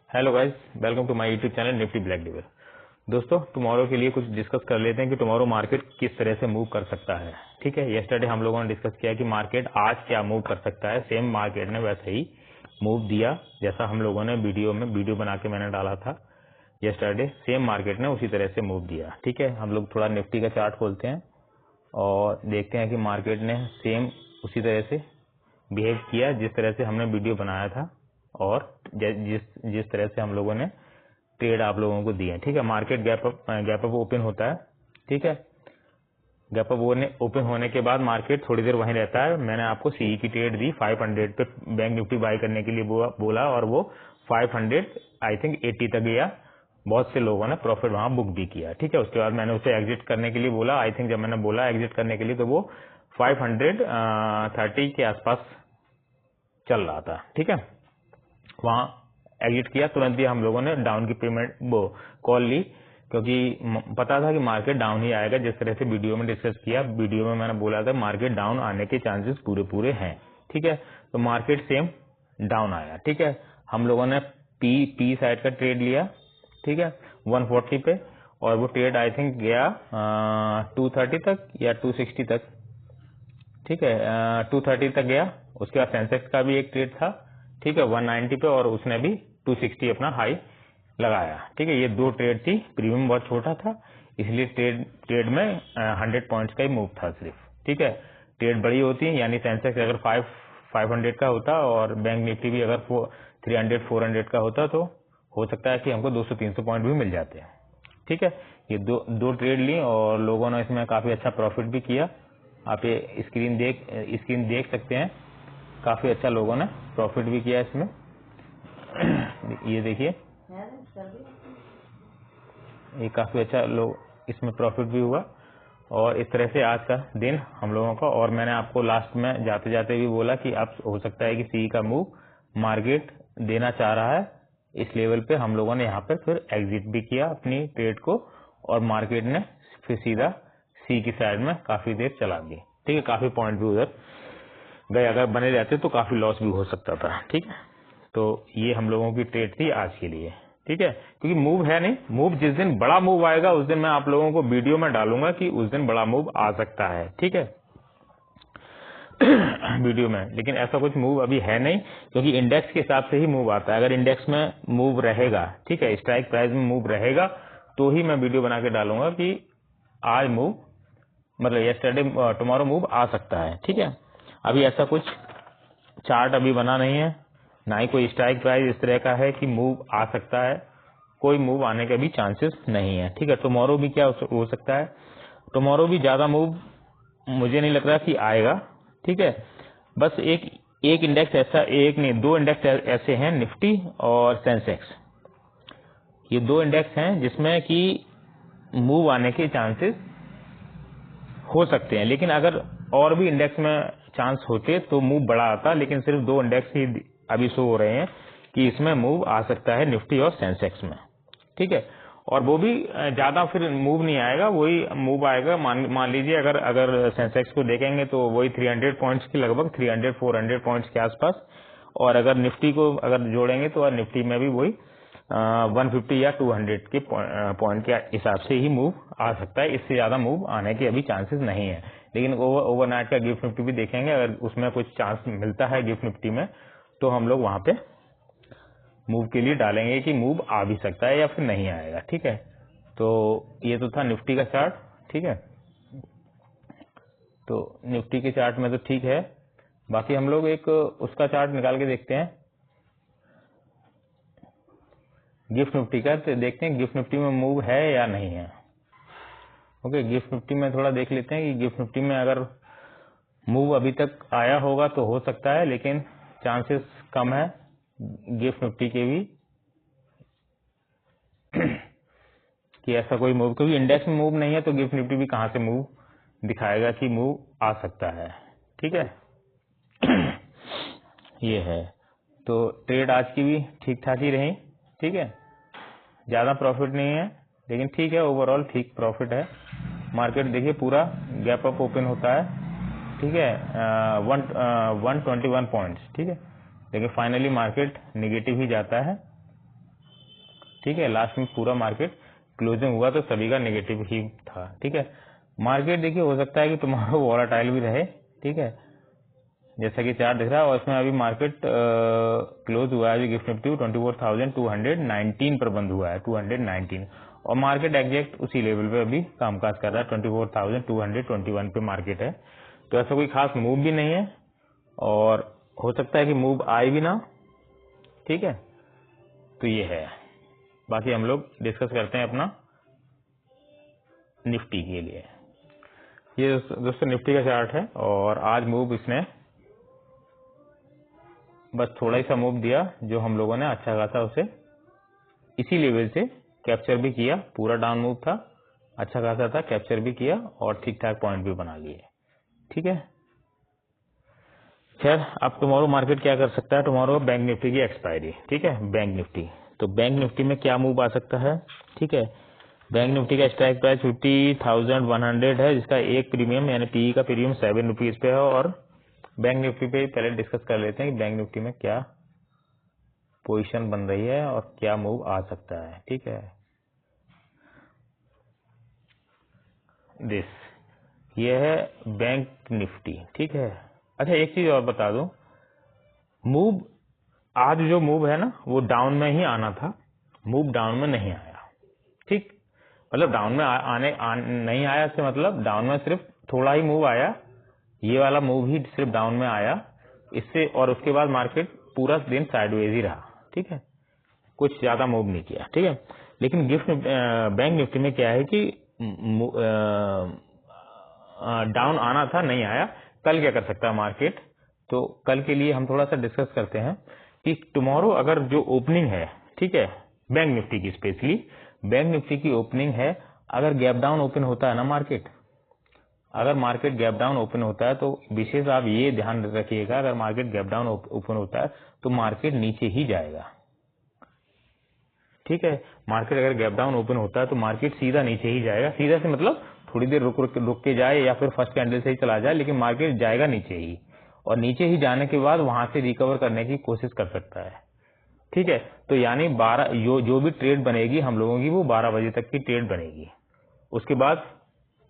Hello guys, welcome to my YouTube channel Nifty black devil. दोस्तों, tomorrow के लिए कुछ डिस्कस कर लेते हैं कि टुमारो मार्केट किस तरह से मूव कर सकता है। ठीक है, यस्टरडे हम लोगों ने डिस्कस किया कि मार्केट आज क्या मूव कर सकता है। सेम मार्केट ने वैसे ही मूव दिया जैसा हम लोगों ने वीडियो बना के मैंने डाला था यस्टरडे। सेम मार्केट ने उसी तरह से मूव दिया। ठीक है, हम लोग थोड़ा निफ्टी का चार्ट खोलते हैं और देखते हैं कि मार्केट ने सेम उसी तरह से बिहेव किया जिस तरह से हमने वीडियो बनाया था और जिस तरह से हम लोगों ने ट्रेड आप लोगों को दिए। ठीक है, मार्केट गैप अप ओपन होता है। ठीक है, गैप अप ओपन होने के बाद मार्केट थोड़ी देर वहीं रहता है। मैंने आपको सीई की ट्रेड दी 500 पे बैंक निफ्टी बाय करने के लिए बोला और वो 500 आई थिंक 80 तक गया। बहुत से लोगों ने प्रॉफिट वहां बुक भी किया। ठीक है, उसके बाद मैंने उसे एग्जिट करने के लिए बोला। आई थिंक जब मैंने बोला एग्जिट करने के लिए तो वो 530 के आसपास चल रहा था। ठीक है, वहां एग्जिट किया। तुरंत ही हम लोगों ने डाउन की पेमेंट वो कॉल ली क्योंकि पता था कि मार्केट डाउन ही आएगा। जिस तरह से वीडियो में डिस्कस किया, वीडियो में मैंने बोला था मार्केट डाउन आने के चांसेस पूरे हैं। ठीक है, तो मार्केट सेम डाउन आया। ठीक है, हम लोगों ने पी साइड का ट्रेड लिया। ठीक है, 140 पे, और वो ट्रेड आई थिंक गया 230 तक या 260 तक। ठीक है, 230 तक गया। उसके बाद सेंसेक्स का भी एक ट्रेड था। ठीक है, 190 पे, और उसने भी 260 अपना हाई लगाया। ठीक है, ये दो ट्रेड थी। प्रीमियम बहुत छोटा था इसलिए ट्रेड में 100 पॉइंट्स का ही मूव था सिर्फ। ठीक है, ट्रेड बड़ी होती है, यानी सेंसेक्स अगर 500 का होता और बैंक निफ्टी भी अगर 300-400 का होता तो हो सकता है कि हमको 200-300 पॉइंट भी मिल जाते हैं। ठीक है, ये दो ट्रेड ली और लोगों ने इसमें काफी अच्छा प्रॉफिट भी किया। आप ये स्क्रीन देख सकते हैं। काफी अच्छा लोगों ने प्रॉफिट भी किया इसमें। ये देखिए, ये काफी अच्छा लोग इसमें प्रॉफिट भी हुआ। और इस तरह से आज का दिन हम लोगों का। और मैंने आपको लास्ट में जाते जाते भी बोला कि आप हो सकता है कि सी का मूव मार्केट देना चाह रहा है इस लेवल पे। हम लोगों ने यहाँ पर फिर एग्जिट भी किया अपनी ट्रेड को और मार्केट ने फिर सीधा सी की साइड में काफी देर चला दी। ठीक है, काफी पॉइंट भी उधर गए। अगर बने रहते तो काफी लॉस भी हो सकता था। ठीक है, तो ये हम लोगों की ट्रेड थी आज के लिए। ठीक है, क्योंकि मूव है नहीं। मूव जिस दिन बड़ा मूव आएगा उस दिन मैं आप लोगों को वीडियो में डालूंगा कि उस दिन बड़ा मूव आ सकता है। ठीक है, वीडियो में। लेकिन ऐसा कुछ मूव अभी है नहीं क्योंकि इंडेक्स के हिसाब से ही मूव आता है। अगर इंडेक्स में मूव रहेगा, ठीक है, स्ट्राइक प्राइस में मूव रहेगा तो ही मैं वीडियो बना के डालूंगा कि आज मूव मतलब यस्टरडे टुमारो मूव आ सकता है। ठीक है, अभी ऐसा कुछ चार्ट अभी बना नहीं है, ना ही कोई स्ट्राइक प्राइस इस तरह का है कि मूव आ सकता है। कोई मूव आने के भी चांसेस नहीं है। ठीक है, टुमारो भी क्या हो सकता है, टुमारो भी ज्यादा मूव मुझे नहीं लग रहा कि आएगा। ठीक है, बस एक इंडेक्स ऐसा, एक नहीं दो इंडेक्स ऐसे हैं, निफ्टी और सेंसेक्स। ये दो इंडेक्स हैं जिसमें कि मूव आने के चांसेस हो सकते हैं। लेकिन अगर और भी इंडेक्स में चांस होते तो मूव बड़ा आता। लेकिन सिर्फ दो इंडेक्स ही अभी शो हो रहे हैं कि इसमें मूव आ सकता है, निफ्टी और सेंसेक्स में। ठीक है, और वो भी ज्यादा फिर मूव नहीं आएगा, वही मूव आएगा। मान लीजिए अगर सेंसेक्स को देखेंगे तो वही 300 पॉइंट्स की लगभग 300-400 पॉइंट्स के आसपास। और अगर निफ्टी को अगर जोड़ेंगे तो निफ्टी में भी वही 150 या 200 के पॉइंट के हिसाब से ही मूव आ सकता है। इससे ज्यादा मूव आने के अभी चांसेस नहीं है। लेकिन ओवरनाइट का गिफ्ट निफ्टी भी देखेंगे, अगर उसमें कुछ चांस मिलता है गिफ्ट निफ्टी में तो हम लोग वहां पे मूव के लिए डालेंगे कि मूव आ भी सकता है या फिर नहीं आएगा। ठीक है, तो ये तो था निफ्टी का चार्ट। ठीक है, तो निफ्टी के चार्ट में तो ठीक है। बाकी हम लोग एक उसका चार्ट निकाल के देखते हैं गिफ्ट निफ्टी का, तो देखते हैं गिफ्ट निफ्टी में मूव है या नहीं है। ओके, गिफ्ट निफ्टी में थोड़ा देख लेते हैं कि गिफ्ट निफ्टी में अगर मूव अभी तक आया होगा तो हो सकता है, लेकिन चांसेस कम है गिफ्ट निफ्टी के भी कि ऐसा कोई मूव, क्योंकि इंडेक्स में मूव नहीं है तो गिफ्ट निफ्टी भी कहां से मूव दिखाएगा कि मूव आ सकता है। ठीक है, ये है। तो ट्रेड आज की भी ठीक ठाक ही रही। ठीक है, ज्यादा प्रॉफिट नहीं है लेकिन ठीक है, ओवरऑल ठीक प्रॉफिट है। मार्केट देखिए पूरा गैप अप ओपन होता है। ठीक है, 121 पॉइंट्स। ठीक है, लेकिन फाइनली मार्केट निगेटिव ही जाता है ठीक है, लास्ट में पूरा मार्केट क्लोजिंग हुआ तो सभी का नेगेटिव ही था। ठीक है, मार्केट देखिए हो सकता है कि टुमारो वोलाटाइल भी रहे। ठीक है, जैसा कि चार्ट दिख रहा है, और इसमें अभी मार्केट क्लोज हुआ है गिफ्ट निफ्टी 24,219 पर बंद हुआ है, 219, और मार्केट एग्जैक्ट उसी लेवल पे अभी कामकाज कर रहा है, 24,221 पे मार्केट है। तो ऐसा कोई खास मूव भी नहीं है और हो सकता है कि मूव आए भी ना। ठीक है, तो ये है। बाकी हम लोग डिस्कस करते हैं अपना निफ्टी के लिए। ये दोस्तों निफ्टी का चार्ट है और आज मूव इसने बस थोड़ा ही सा मूव दिया, जो हम लोगों ने अच्छा खासा उसे इसी लेवल से कैप्चर भी किया। पूरा डाउन मूव था, अच्छा खासा था, कैप्चर भी किया और ठीक ठाक पॉइंट भी बना लिए। ठीक है, खैर अब टुमारो मार्केट क्या कर सकता है। टुमारो बैंक निफ्टी की एक्सपायरी। ठीक है, बैंक निफ्टी, तो बैंक निफ्टी में क्या मूव आ सकता है। ठीक है, बैंक निफ्टी का स्ट्राइक प्राइस 50,100 है, जिसका एक प्रीमियम यानी पीई का प्रीमियम 7 रुपीज पे है। और बैंक निफ्टी पे पहले डिस्कस कर लेते हैं कि बैंक निफ्टी में क्या पोजीशन बन रही है और क्या मूव आ सकता है। ठीक है, ये है बैंक निफ्टी। ठीक है, अच्छा एक चीज और बता दूं, मूव आज जो मूव है ना वो डाउन में ही आना था, मूव डाउन में नहीं आया। ठीक, मतलब डाउन में नहीं आया, इससे मतलब डाउन में सिर्फ थोड़ा ही मूव आया, ये वाला मूव ही सिर्फ डाउन में आया इससे, और उसके बाद मार्केट पूरा दिन साइडवेज ही रहा। ठीक है, कुछ ज्यादा मूव नहीं किया। ठीक है, लेकिन बैंक निफ्टी में क्या है कि डाउन आना था, नहीं आया। कल क्या कर सकता है मार्केट, तो कल के लिए हम थोड़ा सा डिस्कस करते हैं कि टुमारो अगर जो ओपनिंग है, ठीक है, बैंक निफ्टी की स्पेशली बैंक निफ्टी की ओपनिंग है, अगर गैप डाउन ओपन होता है ना मार्केट, अगर मार्केट गैप डाउन ओपन होता है तो विशेष आप ये ध्यान रखिएगा, अगर मार्केट गैप डाउन ओपन होता है तो मार्केट नीचे ही जाएगा। ठीक है, मार्केट अगर गैप डाउन ओपन होता है तो मार्केट सीधा नीचे ही जाएगा। सीधा से मतलब थोड़ी देर रुक के जाए या फिर फर्स्ट कैंडल से ही चला जाए, लेकिन मार्केट जाएगा नीचे ही, और नीचे ही जाने के बाद वहां से रिकवर करने की कोशिश कर सकता है। ठीक है, तो यानी 12 जो भी ट्रेड बनेगी हम लोगों की वो 12 बजे तक की ट्रेड बनेगी। उसके बाद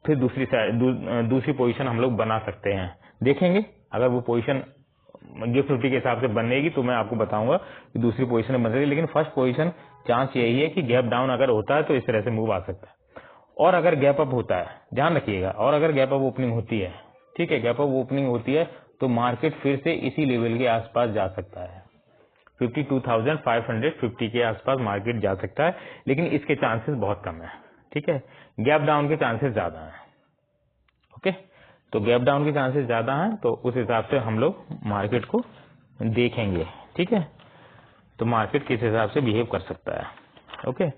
फिर दूसरी पोजीशन हम लोग बना सकते हैं, देखेंगे। अगर वो पोजीशन गिफ्ट निफ्टी के हिसाब से बनेगी तो मैं आपको बताऊंगा कि दूसरी पोजीशन बन रही है, लेकिन फर्स्ट पोजीशन चांस यही है कि गैप डाउन अगर होता है तो इस तरह से मूव आ सकता है। और अगर गैप अप होता है, ध्यान रखिएगा, और अगर गैप अप ओपनिंग होती है, ठीक है, गैप अप ओपनिंग होती है तो मार्केट फिर से इसी लेवल के आसपास जा सकता है, 52,550 के आसपास मार्केट जा सकता है, लेकिन इसके चांसेस बहुत कम है। ठीक है, गैप डाउन के चांसेस ज्यादा हैं। ओके, तो गैप डाउन के चांसेस ज्यादा हैं, तो उस हिसाब से हम लोग मार्केट को देखेंगे। ठीक है, तो मार्केट किस हिसाब से बिहेव कर सकता है। ओके,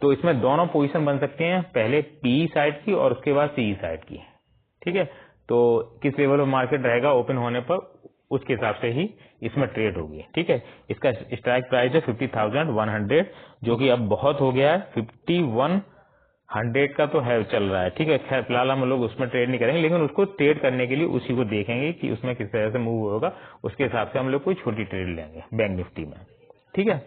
तो इसमें दोनों पोजीशन बन सकती हैं, पहले पीई साइड की और उसके बाद सीई साइड की। ठीक है, तो किस लेवल पर मार्केट रहेगा ओपन होने पर, उसके हिसाब से ही इसमें ट्रेड होगी। ठीक है, इसका स्ट्राइक प्राइस है 50,100, जो कि अब बहुत हो गया है, 5100 का तो है चल रहा है। ठीक है, खैर फिलहाल हम लोग उसमें ट्रेड नहीं करेंगे, लेकिन उसको ट्रेड करने के लिए उसी को देखेंगे कि उसमें किस तरह से मूव होगा, उसके हिसाब से हम लोग कोई छोटी ट्रेड लेंगे बैंक निफ्टी में। ठीक है,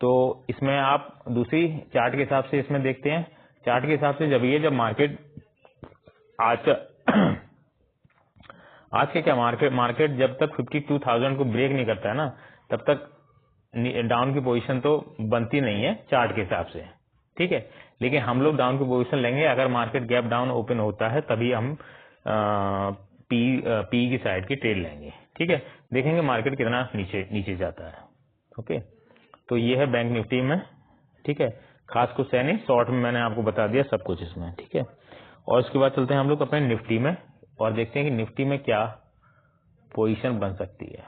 तो इसमें आप दूसरी चार्ट के हिसाब से इसमें देखते हैं। चार्ट के हिसाब से जब मार्केट आज के क्या मार्केट जब तक 52,000 को ब्रेक नहीं करता है ना, तब तक डाउन की पोजीशन तो बनती नहीं है चार्ट के हिसाब से। ठीक है, लेकिन हम लोग डाउन की पोजीशन लेंगे अगर मार्केट गैप डाउन ओपन होता है, तभी हम पी की साइड की ट्रेड लेंगे। ठीक है, देखेंगे मार्केट कितना नीचे जाता है। ओके, तो ये है बैंक निफ्टी में। ठीक है, खास कुछ है नहीं, शॉर्ट में मैंने आपको बता दिया सब कुछ इसमें। ठीक है, और उसके बाद चलते हैं हम लोग अपने निफ्टी में और देखते हैं कि निफ्टी में क्या पोजीशन बन सकती है।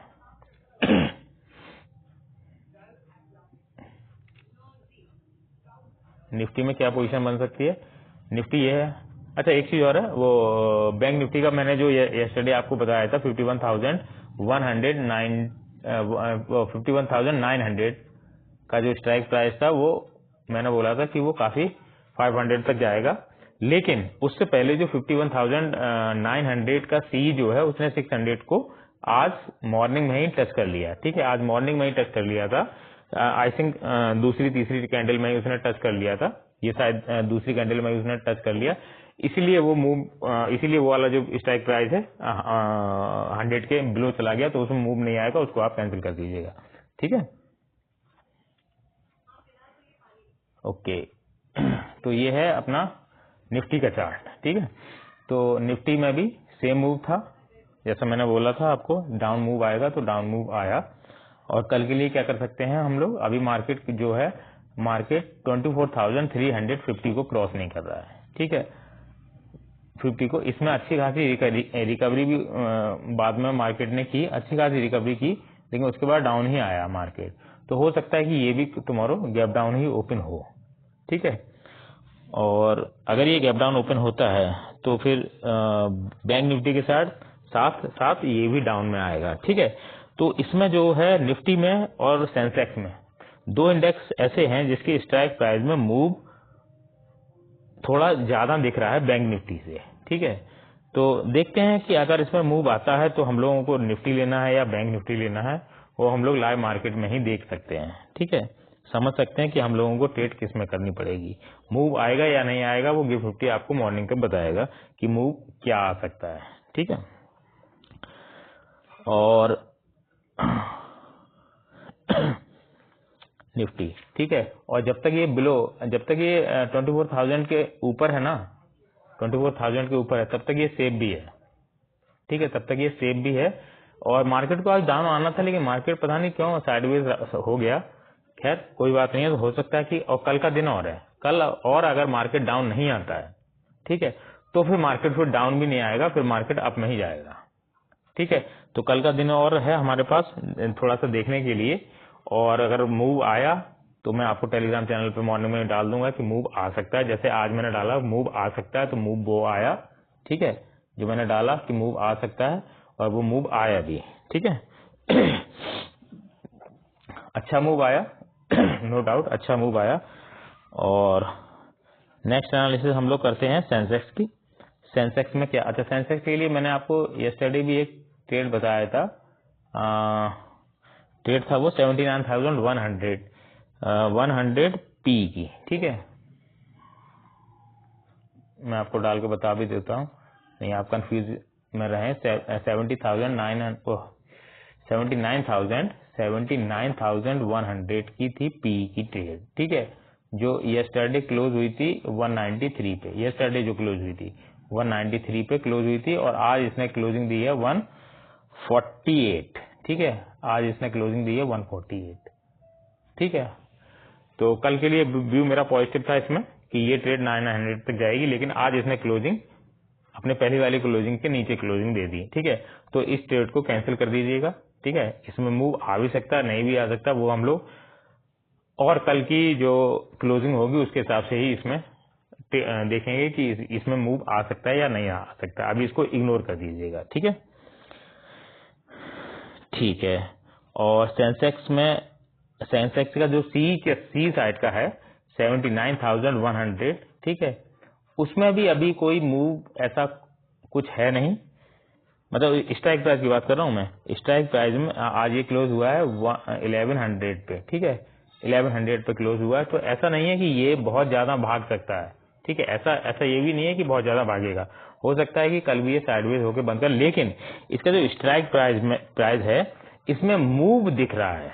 निफ्टी में क्या पोजीशन बन सकती है, निफ्टी ये है। अच्छा एक चीज और है, वो बैंक निफ्टी का मैंने जो यस्टरडे आपको बताया था 51,900 का जो स्ट्राइक प्राइस था, वो मैंने बोला था कि वो काफी 500 तक जाएगा, लेकिन उससे पहले जो 51,900 का सी जो है उसने 600 को आज मॉर्निंग में ही टच कर लिया। ठीक है, आज मॉर्निंग में ही टच कर लिया था, आई थिंक दूसरी तीसरी कैंडल में उसने टच कर लिया था, ये शायद दूसरी कैंडल में उसने टच कर लिया, इसीलिए वो मूव इसीलिए वो वाला जो स्ट्राइक प्राइस है 100 के बिलो चला गया, तो उसमें मूव नहीं आएगा, उसको आप कैंसिल कर दीजिएगा। ठीक है, ओके। तो ये है अपना निफ्टी का चार्ट। ठीक है, तो निफ्टी में भी सेम मूव था, जैसा मैंने बोला था आपको, डाउन मूव आएगा तो डाउन मूव आया। और कल के लिए क्या कर सकते हैं हम लोग, अभी मार्केट जो है, मार्केट 24,350 को क्रॉस नहीं कर रहा है। ठीक है, 50 को, इसमें अच्छी खासी रिकवरी भी बाद में मार्केट ने की, अच्छी खासी रिकवरी की, लेकिन उसके बाद डाउन ही आया मार्केट। तो हो सकता है कि ये भी टुमारो गैप डाउन ही ओपन हो। ठीक है, और अगर ये गैप डाउन ओपन होता है तो फिर बैंक निफ्टी के साथ साथ ये भी डाउन में आएगा। ठीक है, तो इसमें जो है निफ्टी में और सेंसेक्स में दो इंडेक्स ऐसे हैं जिसकी स्ट्राइक प्राइस में मूव थोड़ा ज्यादा दिख रहा है बैंक निफ्टी से। ठीक है, तो देखते हैं कि अगर इसमें मूव आता है तो हम लोगों को निफ्टी लेना है या बैंक निफ्टी लेना है, वो हम लोग लाइव मार्केट में ही देख सकते हैं। ठीक है, समझ सकते हैं कि हम लोगों को ट्रेड किस में करनी पड़ेगी, मूव आएगा या नहीं आएगा, वो गिफ्ट निफ्टी आपको मॉर्निंग पे बताएगा कि मूव क्या आ सकता है। ठीक है, और निफ्टी, ठीक है, और जब तक ये 24,000 के ऊपर है ना, 24,000 के ऊपर है, तब तक ये सेफ भी है। ठीक है, तब तक ये सेफ भी है। और मार्केट को आज डाउन आना था, लेकिन मार्केट पता नहीं क्यों साइडवेज हो गया। खैर कोई बात नहीं है, तो हो सकता है कि, और कल का दिन और है, कल और अगर मार्केट डाउन नहीं आता है, ठीक है, तो फिर मार्केट फिर डाउन भी नहीं आएगा, फिर मार्केट अप में ही जाएगा। ठीक है, तो कल का दिन और है हमारे पास थोड़ा सा देखने के लिए, और अगर मूव आया तो मैं आपको टेलीग्राम चैनल पे मॉर्निंग में डाल दूंगा कि मूव आ सकता है, जैसे आज मैंने डाला मूव आ सकता है, तो मूव वो आया। ठीक है, जो मैंने डाला कि मूव आ सकता है, और वो मूव आया भी। ठीक है, अच्छा मूव आया, नो डाउट अच्छा मूव आया। और नेक्स्ट एनालिसिस हम लोग करते हैं सेंसेक्स की। सेंसेक्स में क्या, अच्छा सेंसेक्स के लिए मैंने आपको यस्टरडे भी एक ट्रेड बताया था, ट्रेड था वो 79,100 पी की। ठीक है, मैं आपको डाल के बता भी देता हूँ, नहीं आप कंफ्यूज में रहे। 79,100 की थी पी की ट्रेड। ठीक है, जो यस्टरडे क्लोज हुई थी 193 पे, यस्टरडे जो क्लोज हुई थी 193 पे क्लोज हुई थी, और आज इसने क्लोजिंग दी है 148। ठीक है, आज इसने क्लोजिंग दी है 148। ठीक है, तो कल के लिए व्यू मेरा पॉजिटिव था इसमें कि ये ट्रेड 900 तक जाएगी, लेकिन आज इसने क्लोजिंग अपने पहली वाली क्लोजिंग के नीचे क्लोजिंग दे दी। ठीक है, तो इस ट्रेड को कैंसिल कर दीजिएगा। ठीक है, इसमें मूव आ भी सकता है, नहीं भी आ सकता, वो हम लोग और कल की जो क्लोजिंग होगी उसके हिसाब से ही इसमें देखेंगे कि इसमें मूव आ सकता है या नहीं आ सकता। अभी इसको इग्नोर कर दीजिएगा। ठीक है, ठीक है, और सेंसेक्स का जो सी साइड का है 79,100। ठीक है, उसमें भी अभी कोई मूव ऐसा कुछ है नहीं, मतलब स्ट्राइक प्राइस की बात कर रहा हूं मैं। स्ट्राइक प्राइस में आज ये क्लोज हुआ है 1100 पे। ठीक है, 1100 पे क्लोज हुआ है, तो ऐसा नहीं है कि ये बहुत ज्यादा भाग सकता है। ठीक है, ऐसा ये भी नहीं है कि बहुत ज्यादा भागेगा, हो सकता है कि कल भी ये साइडवेज होकर बंद कर, लेकिन इसका जो स्ट्राइक प्राइस है इसमें मूव दिख रहा है।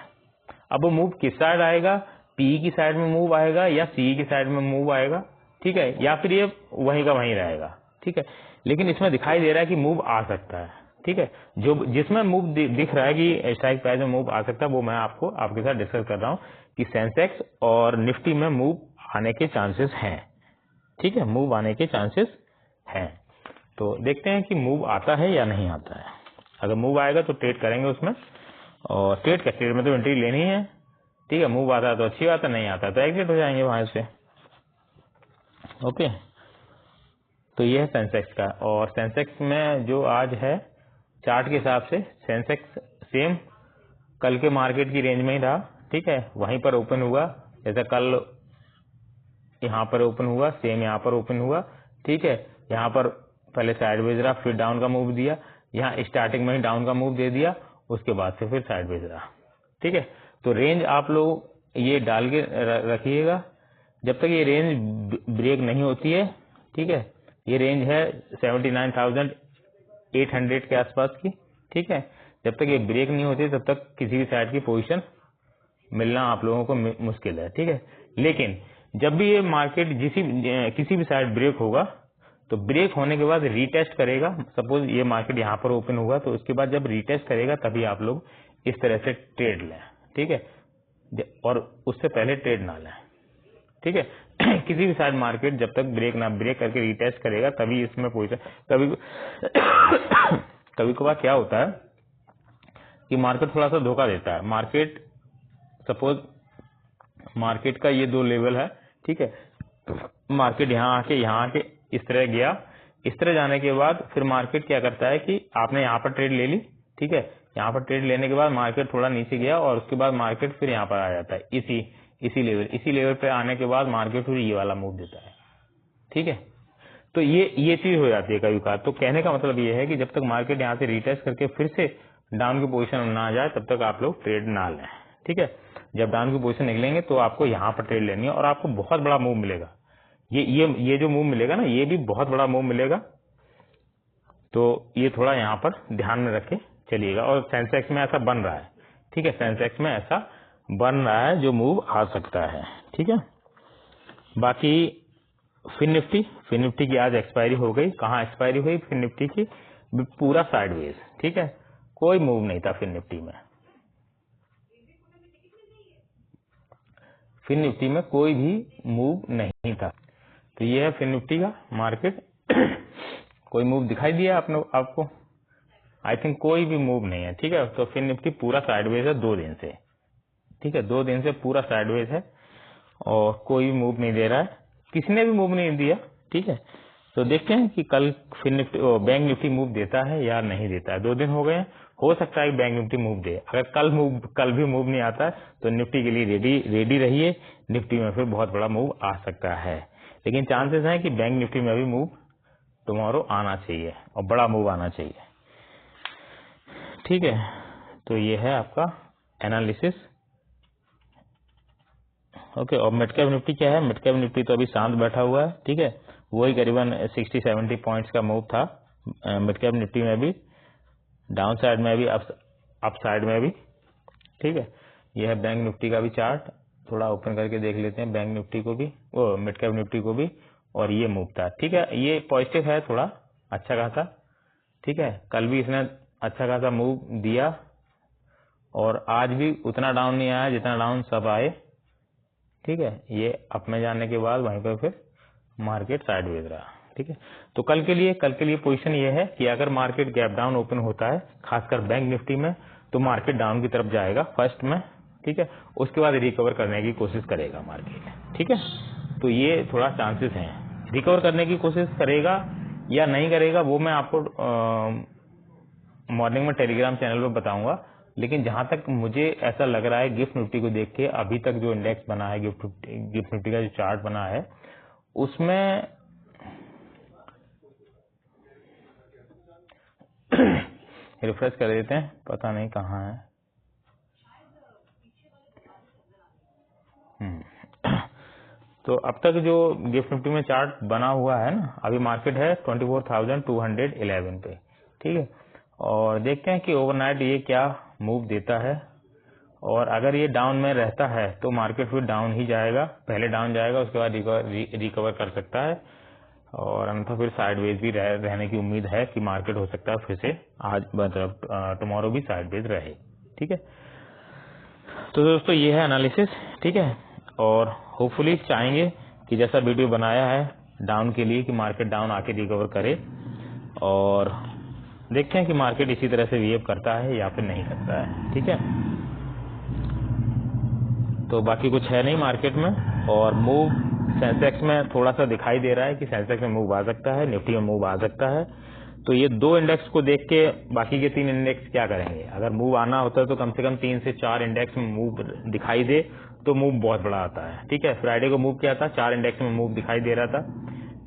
अब वो मूव किस साइड आएगा, पी की साइड में मूव आएगा या सी की साइड में मूव आएगा, ठीक है, या फिर ये वहीं का वहीं रहेगा। ठीक है, लेकिन इसमें दिखाई दे रहा है कि मूव आ सकता है। ठीक है, जो जिसमें मूव दिख रहा है कि स्ट्राइक प्राइस में मूव आ सकता है, वो मैं आपके साथ डिस्कस कर रहा हूँ कि सेंसेक्स और निफ्टी में मूव आने के चांसेस हैं। ठीक है, मूव आने के चांसेस हैं, तो देखते हैं कि मूव आता है या नहीं आता है। अगर मूव आएगा तो ट्रेड करेंगे उसमें, और ट्रेड में तो एंट्री लेनी है। ठीक है, मूव आता है तो अच्छी बात है, नहीं आता है तो एग्जिट हो जाएंगे वहां से। ओके, तो ये है सेंसेक्स का। और सेंसेक्स में जो आज है चार्ट के हिसाब से सेंसेक्स सेम कल के मार्केट की रेंज में ही रहा। ठीक है, वहीं पर ओपन हुआ, जैसे कल यहाँ पर ओपन हुआ, सेम यहाँ पर ओपन हुआ। ठीक है, यहाँ पर पहले साइडवेज रहा, फिर डाउन का मूव दिया, यहाँ स्टार्टिंग में ही डाउन का मूव दे दिया, उसके बाद से फिर साइडवेज रहा। ठीक है, तो रेंज आप लोग ये डाल के रखिएगा जब तक ये रेंज ब्रेक नहीं होती है। ठीक है, ये रेंज है 79,800 के आसपास की। ठीक है, जब तक ये ब्रेक नहीं होती तब तक किसी भी साइड की पोजीशन मिलना आप लोगों को मुश्किल है। ठीक है, लेकिन जब भी ये मार्केट किसी भी साइड ब्रेक होगा तो ब्रेक होने के बाद रीटेस्ट करेगा। सपोज ये मार्केट यहाँ पर ओपन हुआ तो उसके बाद जब रीटेस्ट करेगा तभी आप लोग इस तरह से ट्रेड लें। ठीक है, और उससे पहले ट्रेड ना लें। ठीक है, किसी भी साइड मार्केट जब तक ब्रेक करके रीटेस्ट करेगा तभी इसमें पोजीशन। कभी कभार क्या होता है कि मार्केट थोड़ा सा धोखा देता है। मार्केट सपोज मार्केट का ये 2 लेवल है। ठीक है, मार्केट यहाँ आके इस तरह गया। इस तरह जाने के बाद फिर मार्केट क्या करता है कि आपने यहाँ पर ट्रेड ले ली। ठीक है, यहाँ पर ट्रेड लेने के बाद मार्केट थोड़ा नीचे गया और उसके बाद मार्केट फिर यहाँ पर आ जाता है इसी लेवल पे आने के बाद मार्केट फिर ये वाला मूव देता है। ठीक है, तो ये चीज हो जाती है कभी कभार। तो कहने का मतलब ये है कि जब तक मार्केट यहाँ से रिटेस्ट करके फिर से डाउन की पोजीशन में ना आ जाए तब तक आप लोग ट्रेड ना लें। ठीक है, जब डाउन की पोजीशन निकलेंगे तो आपको यहाँ पर ट्रेड लेनी है और आपको बहुत बड़ा मूव मिलेगा। ये जो मूव मिलेगा ना, ये भी बहुत बड़ा मूव मिलेगा। तो ये थोड़ा यहाँ पर ध्यान में रखे चलिएगा। और सेंसेक्स में ऐसा बन रहा है। ठीक है, सेंसेक्स में ऐसा बन रहा है जो मूव आ सकता है। ठीक है, बाकी फिन निफ्टी की आज एक्सपायरी हो गई। कहाँ एक्सपायरी हुई फिन निफ्टी की? पूरा साइडवेज। ठीक है, कोई मूव नहीं था फिन निफ्टी में। फिन निफ्टी में कोई भी मूव नहीं था। तो ये है फिन निफ्टी का मार्केट। कोई मूव दिखाई दिया आपको? आई थिंक कोई भी मूव नहीं है। ठीक है, तो फिन निफ्टी पूरा साइडवेज है 2 दिन से। ठीक है, 2 दिन से पूरा साइडवेज है और कोई भी मूव नहीं दे रहा है, किसी ने भी मूव नहीं दिया। ठीक है, तो देखते हैं कि कल Fin Nifty bank Nifty move देता है या नहीं देता है। 2 दिन हो गए हैं, हो सकता है कि बैंक निफ्टी मूव दे। अगर कल भी मूव नहीं आता है तो निफ्टी के लिए रेडी रहिए। निफ्टी में फिर बहुत बड़ा मूव आ सकता है, लेकिन चांसेस हैं कि बैंक निफ्टी में भी मूव टुमारो आना चाहिए और बड़ा मूव आना चाहिए। ठीक है, तो ये है आपका एनालिसिस। ओके, और मिड कैप निफ्टी क्या है? मिड कैप निफ्टी तो अभी शांत बैठा हुआ है। ठीक है, वही करीबन 60-70 पॉइंट्स का मूव था मिड कैप निफ्टी में भी, डाउन साइड में भी, अप साइड में भी। ठीक है, यह है बैंक निफ्टी का भी चार्ट। थोड़ा ओपन करके देख लेते हैं बैंक निफ्टी को भी, मिड कैप निफ्टी को भी। और ये मूव था। ठीक है, ये पॉजिटिव है थोड़ा अच्छा खासा। ठीक है, कल भी इसने अच्छा खासा मूव दिया और आज भी उतना डाउन नहीं आया जितना डाउन सब आए। ठीक है, ये अप में जाने के बाद वहीं पर फिर मार्केट साइडवेज रहा। ठीक है, तो कल के लिए पोजीशन ये है कि अगर मार्केट गैप डाउन ओपन होता है खासकर बैंक निफ्टी में तो मार्केट डाउन की तरफ जाएगा फर्स्ट में। ठीक है, उसके बाद रिकवर करने की कोशिश करेगा मार्केट। ठीक है, तो ये थोड़ा चांसेस हैं रिकवर करने की कोशिश करेगा या नहीं करेगा, वो मैं आपको मॉर्निंग में टेलीग्राम चैनल पे बताऊंगा। लेकिन जहां तक मुझे ऐसा लग रहा है गिफ्ट निफ्टी को देख के, अभी तक जो इंडेक्स बना है गिफ्ट निफ्टी का जो चार्ट बना है उसमें रिफ्रेश कर देते हैं, पता नहीं कहाँ है। तो अब तक जो गिफ्ट निफ्टी में चार्ट बना हुआ है ना, अभी मार्केट है 24,211 पे। ठीक है, और देखते हैं कि ओवरनाइट ये क्या मूव देता है। और अगर ये डाउन में रहता है तो मार्केट फिर डाउन ही जाएगा, पहले डाउन जाएगा उसके बाद रिकवर कर सकता है। और अन्यथा फिर साइडवेज भी रहने की उम्मीद है कि मार्केट हो सकता है फिर से आज मतलब टुमारो भी साइडवेज रहे। ठीक है, तो दोस्तों ये है एनालिसिस। ठीक है, और होपफुली चाहेंगे कि जैसा वीडियो बनाया है डाउन के लिए कि मार्केट डाउन आके रिकवर करे, और देखते हैं कि मार्केट इसी तरह से बिहेव करता है या फिर नहीं करता है। ठीक है, तो बाकी कुछ है नहीं मार्केट में। और मूव सेंसेक्स में थोड़ा सा दिखाई दे रहा है कि सेंसेक्स में मूव आ सकता है, निफ्टी में मूव आ सकता है। तो ये 2 इंडेक्स को देख के बाकी के 3 इंडेक्स क्या करेंगे? अगर मूव आना होता है तो कम से कम 3 से 4 इंडेक्स में मूव दिखाई दे तो मूव बहुत बड़ा आता है। ठीक है, फ्राइडे को मूव किया था, 4 इंडेक्स में मूव दिखाई दे रहा था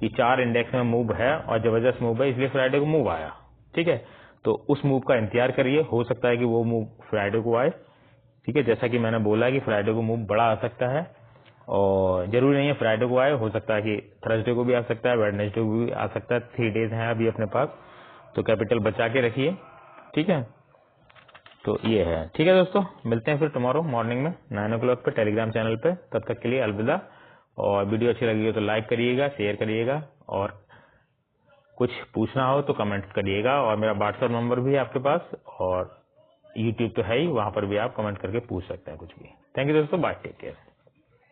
कि 4 इंडेक्स में मूव है और जबरदस्त मूव है, इसलिए फ्राइडे को मूव आया। ठीक है, तो उस मूव का इंतजार करिए, हो सकता है कि वो मूव फ्राइडे को आए। ठीक है, जैसा कि मैंने बोला कि फ्राइडे को मूव बड़ा आ सकता है, और जरूरी नहीं है फ्राइडे को आए, हो सकता है कि थर्सडे को भी आ सकता है, वेडनेसडे को भी आ सकता है। 3 डेज हैं अभी अपने पास, तो कैपिटल बचा के रखिए। ठीक है, तो ये है। ठीक है दोस्तों, मिलते हैं फिर टुमारो मॉर्निंग में 9 o'clock पे टेलीग्राम चैनल पे। तब तक के लिए अलविदा। और वीडियो अच्छी लगी हो तो लाइक करिएगा, शेयर करिएगा, और कुछ पूछना हो तो कमेंट करिएगा। और मेरा व्हाट्सएप नंबर भी है आपके पास, और यूट्यूब तो है ही, वहां पर भी आप कमेंट करके पूछ सकते हैं कुछ भी। थैंक यू दोस्तों, बाय, टेक केयर।